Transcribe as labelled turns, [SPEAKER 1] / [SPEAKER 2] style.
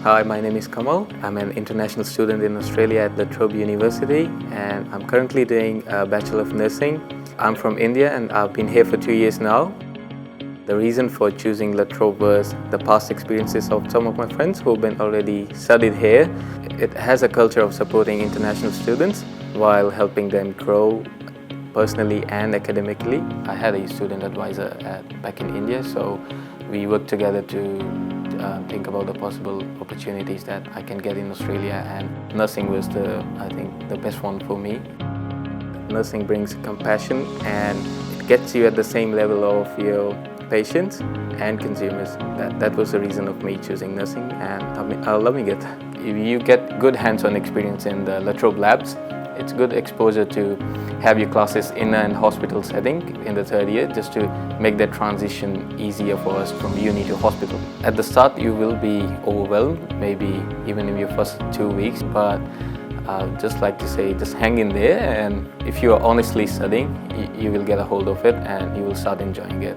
[SPEAKER 1] Hi, my name is Kamal. I'm an international student in Australia at Trobe University, and I'm currently doing a Bachelor of Nursing. I'm from India and I've been here for 2 years now. The reason for choosing Latrobe was the past experiences of some of my friends who've been already studied here. It has a culture of supporting international students while helping them grow personally and academically. I had a student advisor back in India, so we worked together to think about the possible opportunities that I can get in Australia, and nursing was I think the best one for me. Nursing brings compassion and it gets you at the same level of your patients and consumers. That was the reason of me choosing nursing, and I'm loving it. You get good hands-on experience in the Latrobe labs. It's good exposure to have your classes in a hospital setting in the 3rd year, just to make that transition easier for us from uni to hospital. At the start you will be overwhelmed, maybe even in your first 2 weeks, but I'd just like to say, just hang in there, and if you are honestly studying, you will get a hold of it and you will start enjoying it.